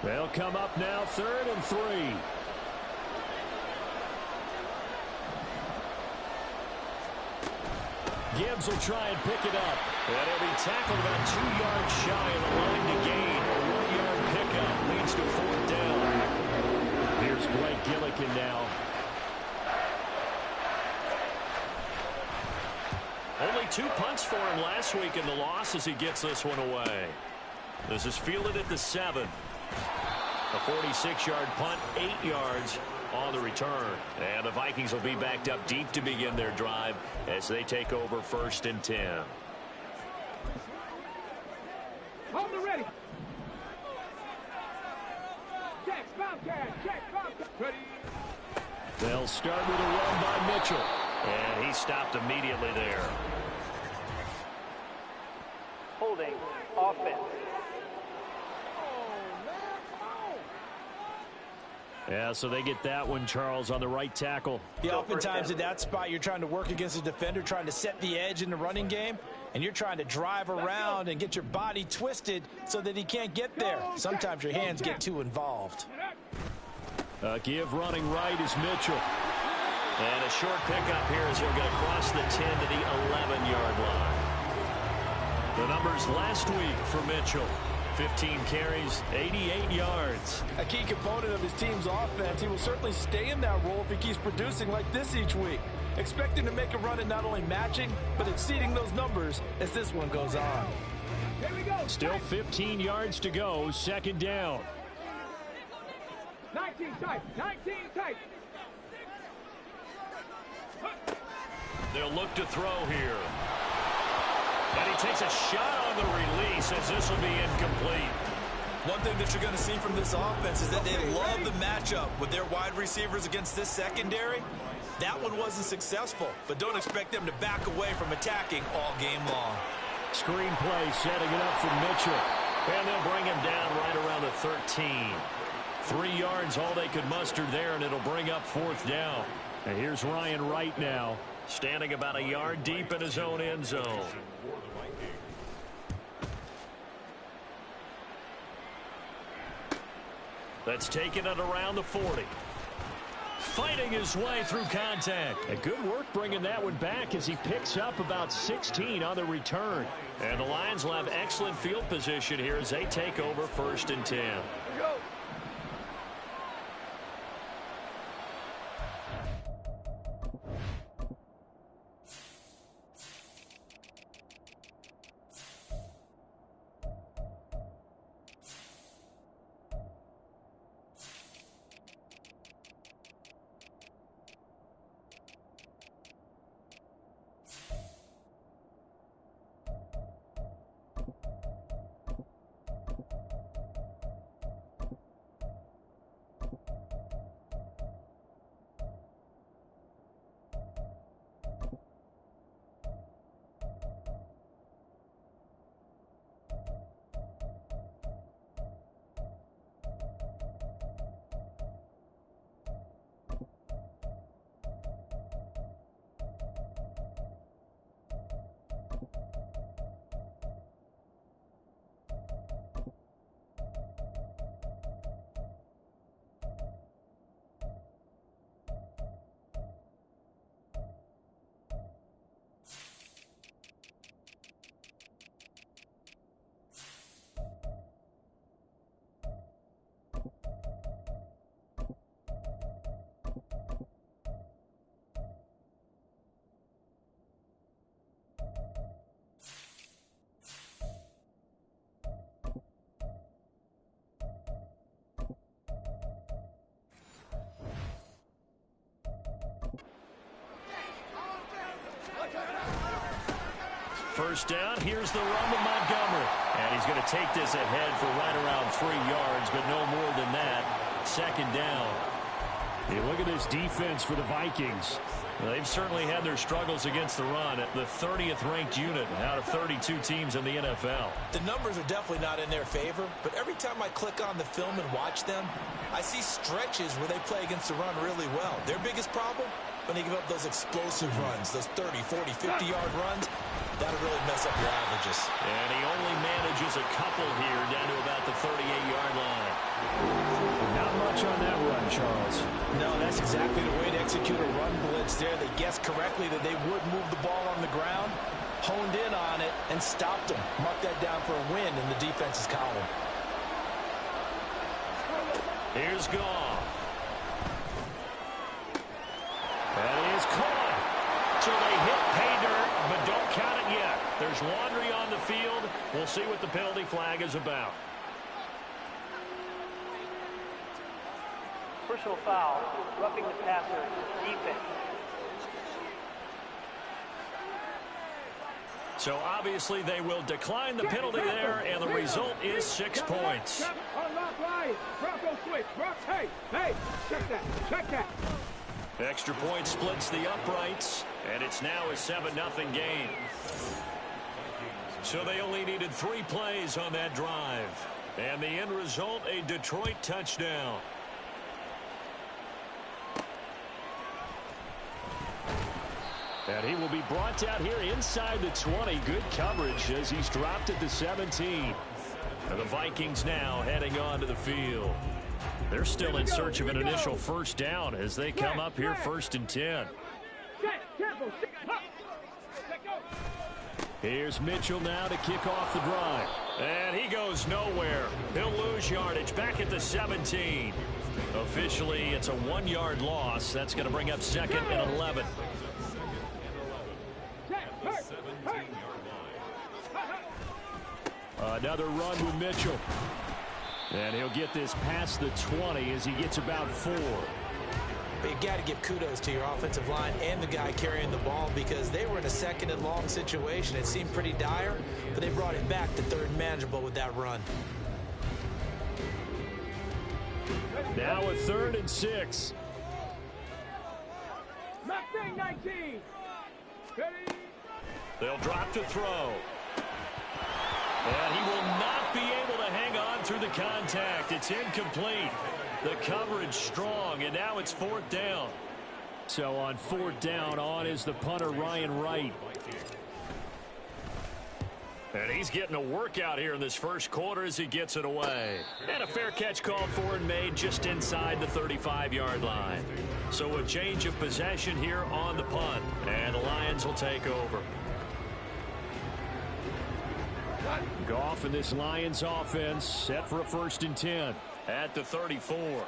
They'll come up now, 3rd and 3. Gibbs will try and pick it up. And he'll be tackled about 2 yards shy of the line to gain. A 1-yard pickup leads to 4th down. Here's Blake Gillikin now. Only 2 punts for him last week in the loss as he gets this one away. This is fielded at the 7. A 46-yard punt, 8 yards on the return. And the Vikings will be backed up deep to begin their drive as they take over 1st and 10. Hold the ready. Check, check, ready. They'll start with a run by Mitchell. And he stopped immediately there. Holding offense. Yeah, so they get that one, Charles, on the right tackle. Yeah, oftentimes at that spot, you're trying to work against a defender, trying to set the edge in the running game, and you're trying to drive around and get your body twisted so that he can't get there. Sometimes your hands get too involved. Give running right is Mitchell. And a short pickup here as he'll get across the 10 to the 11-yard line. The numbers last week for Mitchell. 15 carries, 88 yards. A key component of his team's offense. He will certainly stay in that role if he keeps producing like this each week. Expect him to make a run at not only matching, but exceeding those numbers as this one goes on. Here we go. Still 15 yards to go, 2nd down. 19 tight, 19 tight. They'll look to throw here. And he takes a shot on the release as this will be incomplete. One thing that you're going to see from this offense is that they love the matchup with their wide receivers against this secondary. That one wasn't successful, but don't expect them to back away from attacking all game long. Screen play setting it up for Mitchell. And they'll bring him down right around the 13. 3 yards all they could muster there, and it'll bring up 4th down. And here's Ryan Wright now, standing about a yard deep in his own end zone. That's taken it around the 40. Fighting his way through contact. And good work bringing that one back as he picks up about 16 on the return. And the Lions will have excellent field position here as they take over 1st and 10. Go. First down, here's the run to Montgomery. And he's going to take this ahead for right around 3 yards, but no more than that. 2nd down. Hey, look at this defense for the Vikings. Well, they've certainly had their struggles against the run. At the 30th ranked unit out of 32 teams in the NFL. The numbers are definitely not in their favor, but every time I click on the film and watch them, I see stretches where they play against the run really well. Their biggest problem? When they give up those explosive runs, those 30, 40, 50-yard runs, That'll really mess up your averages. And he only manages a couple here down to about the 38-yard line. Not much on that run, Charles. No, that's exactly the way to execute a run blitz there. They guessed correctly that they would move the ball on the ground, honed in on it, and stopped them. Mark that down for a win in the defense's column. Here's Goff. That is caught. So they hit pay dirt, but don't count it yet. There's laundry on the field. We'll see what the penalty flag is about. Personal foul, roughing the passer, defense. So obviously they will decline the penalty there, and the result is 6 points. Unlock Lions. Bronco switch. Hey, check that. Check that. Extra point splits the uprights, and it's now a 7-0 game. So they only needed 3 plays on that drive. And the end result, a Detroit touchdown. And he will be brought down here inside the 20. Good coverage as he's dropped at the 17. And the Vikings now heading on to the field. They're still in search of an initial first down as they come up here 1st and 10. Here's Mitchell now to kick off the drive. And he goes nowhere. He'll lose yardage back at the 17. Officially, it's a 1-yard loss. That's going to bring up 2nd and 11. Another run with Mitchell. And he'll get this past the 20 as he gets about 4. But you got to give kudos to your offensive line and the guy carrying the ball because they were in a 2nd and long situation. It seemed pretty dire, but they brought it back to 3rd and manageable with that run. Now a 3rd and 6. Mustang 19. Ready? They'll drop to throw. And he will not be able to hang on through the contact. It's incomplete. The coverage strong, and now it's 4th down. So on 4th down, on is the punter, Ryan Wright. And he's getting a workout here in this first quarter as he gets it away. And a fair catch called for and made just inside the 35-yard line. So a change of possession here on the punt. And the Lions will take over. Goff and this Lions offense set for a 1st and 10 at the 34.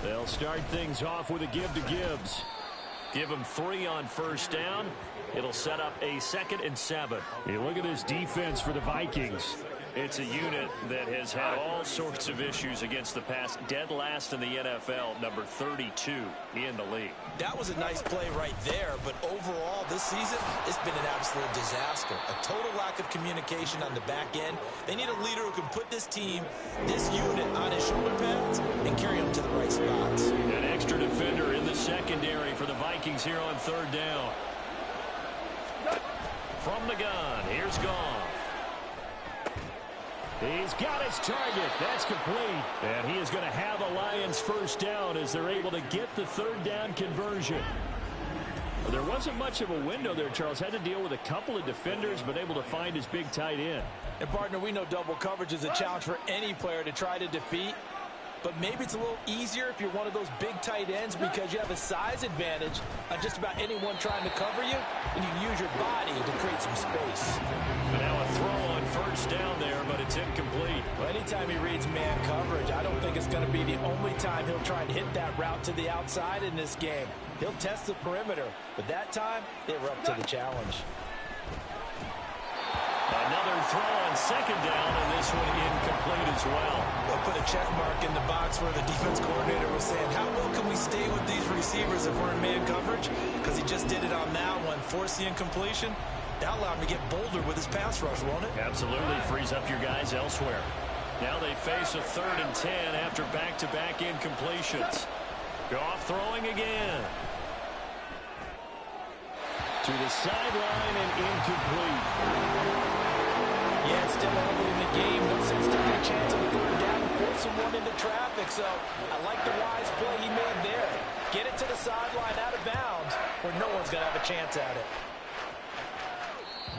They'll start things off with a give to Gibbs. Give him 3 on 1st down. It'll set up a 2nd and 7. You look at this defense for the Vikings. It's a unit that has had all sorts of issues against the pass. Dead last in the NFL, number 32 in the league. That was a nice play right there, but overall this season, it's been an absolute disaster. A total lack of communication on the back end. They need a leader who can put this team, this unit on his shoulder pads and carry them to the right spots. An extra defender in the secondary for the Vikings here on 3rd down. From the gun, here's Goff. He's got his target. That's complete. And he is going to have a Lions 1st down as they're able to get the 3rd down conversion. Well, there wasn't much of a window there, Charles. Had to deal with a couple of defenders, but able to find his big tight end. And, partner, we know double coverage is a challenge for any player to try to defeat. But maybe it's a little easier if you're one of those big tight ends because you have a size advantage on just about anyone trying to cover you, and you can use your body to create some space. And now a throw on 1st down there, but it's incomplete. Well, anytime he reads man coverage, I don't think it's going to be the only time he'll try and hit that route to the outside in this game. He'll test the perimeter, but that time they were up to the challenge. Another throw on 2nd down, and this one incomplete as well. They'll put a check mark in the box where the defense coordinator was saying, how well can we stay with these receivers if we're in man coverage? Because he just did it on that one, forced the incompletion. That allowed him to get bolder with his pass rush, won't it? Absolutely, frees up your guys elsewhere. Now they face a 3rd and 10 after back-to-back incompletions. Goff throwing again. To the sideline and incomplete. Yeah, it's still early in the game. No sense taking a chance on the 3rd down and forcing one into traffic. So I like the wise play he made there. Get it to the sideline out of bounds where no one's going to have a chance at it.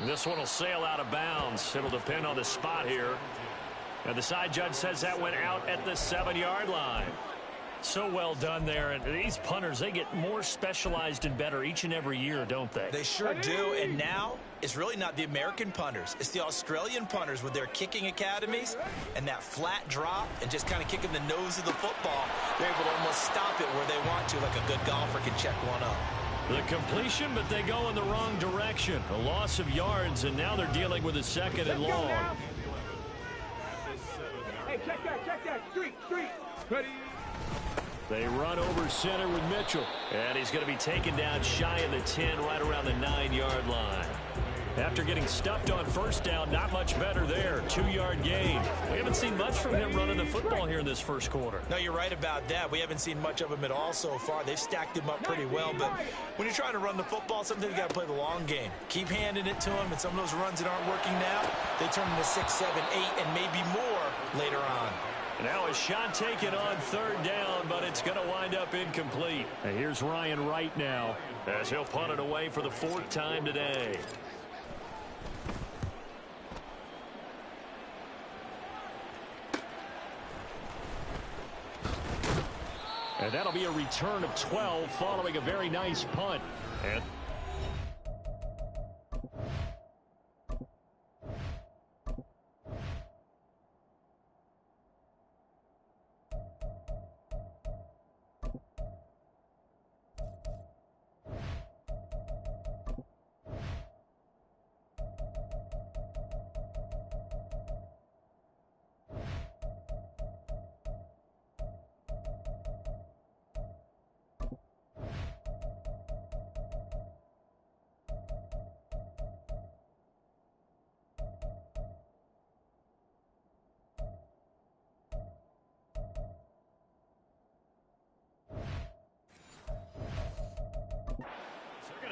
This one will sail out of bounds. It'll depend on the spot here. And the side judge says that went out at the 7-yard line. So well done there. And these punters, they get more specialized and better each and every year, don't they? They sure do. And now it's really not the American punters. It's the Australian punters with their kicking academies and that flat drop and just kind of kicking the nose of the football. They're able to almost stop it where they want to, like a good golfer can check one up. The completion, but they go in the wrong direction. A loss of yards, and now they're dealing with a 2nd and long. Hey, check that. Street. Ready. They run over center with Mitchell. And he's going to be taken down shy of the 10, right around the 9-yard line. After getting stuffed on first down, not much better there. 2-yard gain. We haven't seen much from him running the football here in this first quarter. No, you're right about that. We haven't seen much of him at all so far. They've stacked him up pretty well. But when you're trying to run the football, sometimes you got to play the long game. Keep handing it to him, and some of those runs that aren't working now, they turn into 6, 7, 8, and maybe more later on. Now a shot taken on 3rd down, but it's going to wind up incomplete. And here's Ryan Wright now as he'll punt it away for the 4th time today. And that'll be a return of 12 following a very nice punt. And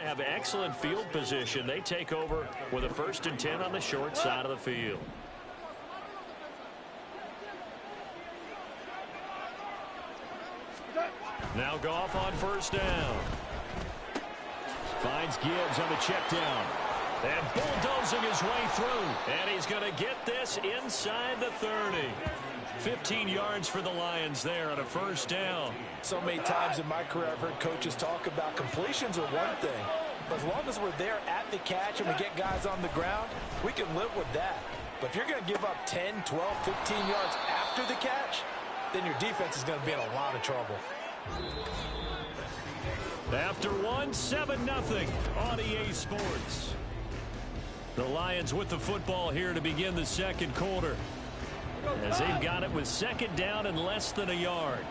have excellent field position. They take over with a 1st and 10 on the short side of the field. Now Goff on 1st down. Finds Gibbs on the check down. And bulldozing his way through. And he's going to get this inside the 30. 15 yards for the Lions there on a 1st down. So many times in my career I've heard coaches talk about completions are one thing. But as long as we're there at the catch and we get guys on the ground, we can live with that. But if you're going to give up 10, 12, 15 yards after the catch, then your defense is going to be in a lot of trouble. After one, 7-0 on EA Sports. The Lions with the football here to begin the 2nd quarter, as they've got it with 2nd down and less than a yard.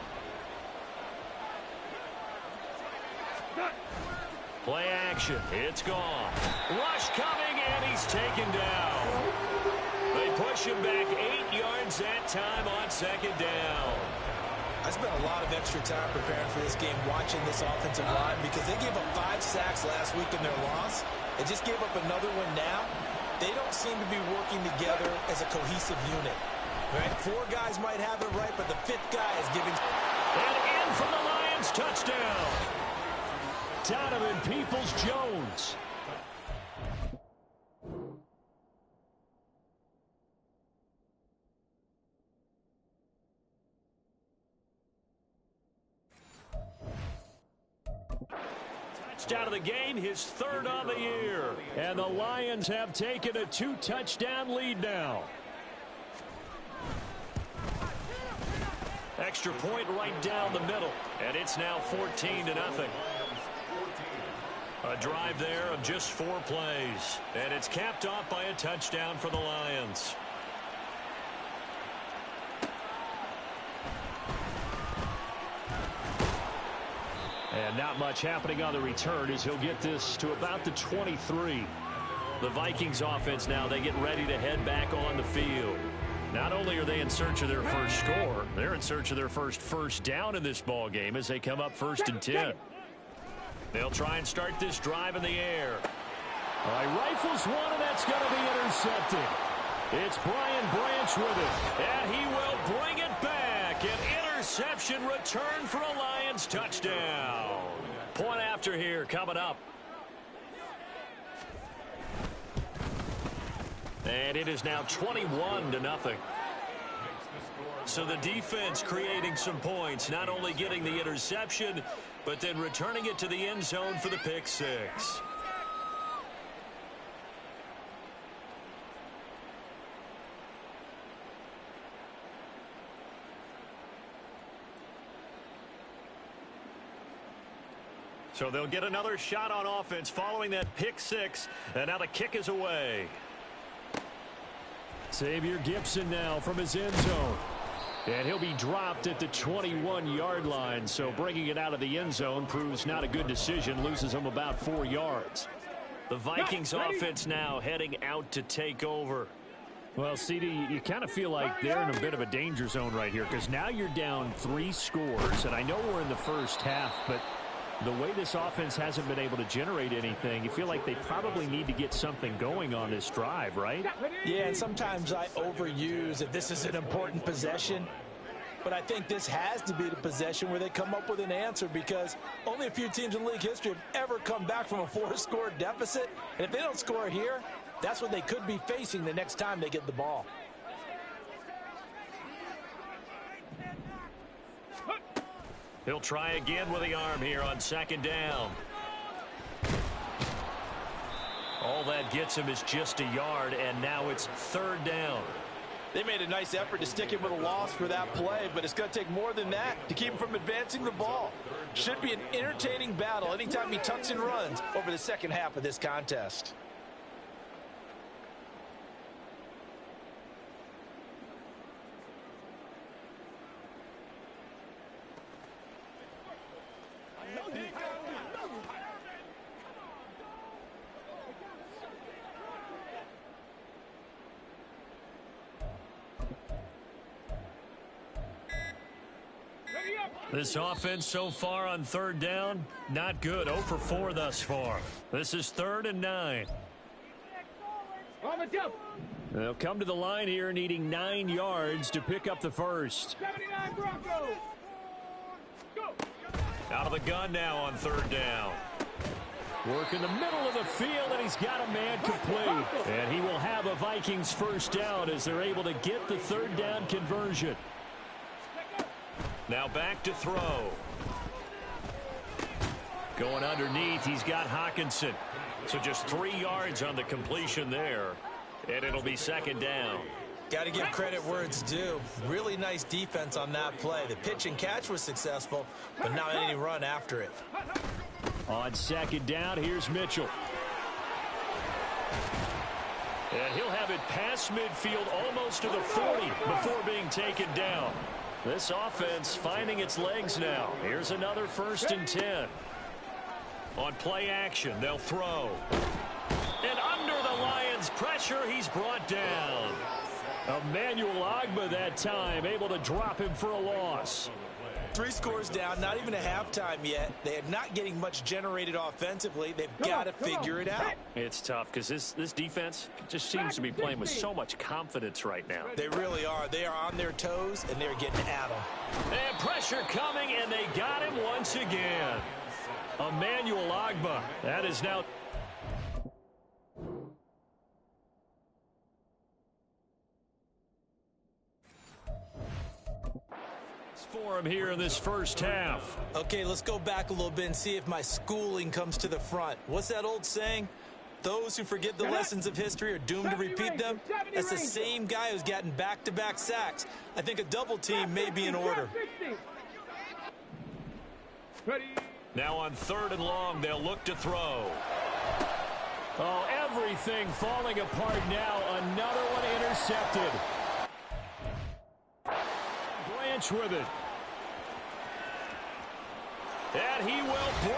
Play action. It's gone. Rush coming, and he's taken down. They push him back 8 yards that time on 2nd down. I spent a lot of extra time preparing for this game watching this offensive line because they gave up 5 sacks last week in their loss. They just gave up another one now. They don't seem to be working together as a cohesive unit. Right? 4 guys might have it right, but the 5th guy is giving. And in for the Lions, touchdown. Donovan Peoples-Jones. Touchdown of the game, his 3rd on the year. And the Lions have taken a 2-touchdown lead now. Extra point right down the middle. And it's now 14-0. A drive there of just 4 plays. And it's capped off by a touchdown for the Lions. And not much happening on the return as he'll get this to about the 23. The Vikings offense now, they get ready to head back on the field. Not only are they in search of their first score, they're in search of their first down in this ball game as they come up 1st and 10. They'll try and start this drive in the air. All right, rifles one, and that's going to be intercepted. It's Brian Branch with it, and he will bring it back. An interception return for a Lions touchdown. Point after here coming up. And it is now 21-0. So the defense creating some points, not only getting the interception, but then returning it to the end zone for the pick six. So they'll get another shot on offense following that pick six, and now the kick is away. Xavier Gibson now from his end zone. And he'll be dropped at the 21-yard line, so bringing it out of the end zone proves not a good decision, loses him about 4 yards. The Vikings offense now heading out to take over. Well, CD, you kind of feel like they're in a bit of a danger zone right here, because now you're down 3 scores, and I know we're in the first half, but the way this offense hasn't been able to generate anything, you feel like they probably need to get something going on this drive, right? Yeah, and sometimes I overuse if this is an important possession. But I think this has to be the possession where they come up with an answer, because only a few teams in league history have ever come back from a 4-score deficit. And if they don't score here, that's what they could be facing the next time they get the ball. He'll try again with the arm here on second down. All that gets him is just a yard, and now it's third down. They made a nice effort to stick him with a loss for that play, but it's going to take more than that to keep him from advancing the ball. Should be an entertaining battle anytime he tucks and runs over the second half of this contest. This offense so far on third down, not good. 0 for 4 thus far. This is 3rd and 9. On the jump. They'll come to the line here needing 9 yards to pick up the first. 79 Broncos. Go. Out of the gun now on third down. Work in the middle of the field, and he's got a man complete. And he will have a Vikings first down as they're able to get the third down conversion. Now back to throw. Going underneath, he's got Hawkinson. So just 3 yards on the completion there. And it'll be second down. Got to give credit where it's due. Really nice defense on that play. The pitch and catch was successful, but not any run after it. On second down, here's Mitchell. And he'll have it past midfield almost to the 40 before being taken down. This offense finding its legs now. Here's another 1st and 10. On play action, they'll throw. And under the Lions' pressure, he's brought down. Emmanuel Ogbah that time, able to drop him for a loss. 3 scores down, not even a halftime yet. They are not getting much generated offensively. They've got to figure it out. It's tough because this defense just seems to be playing with so much confidence right now. They really are. They are on their toes, and they're getting at them. And pressure coming, and they got him once again. Emmanuel Ogbah. That is now... for him here in this first half. Okay, let's go back a little bit and see if my schooling comes to the front. What's that old saying? Those who forget the lessons of history are doomed to repeat them. That's the same guy who's gotten back-to-back sacks. I think a double team may be in order. Now on 3rd and long, they'll look to throw. Oh, everything falling apart now. Another one intercepted. Branch with it. And he will break.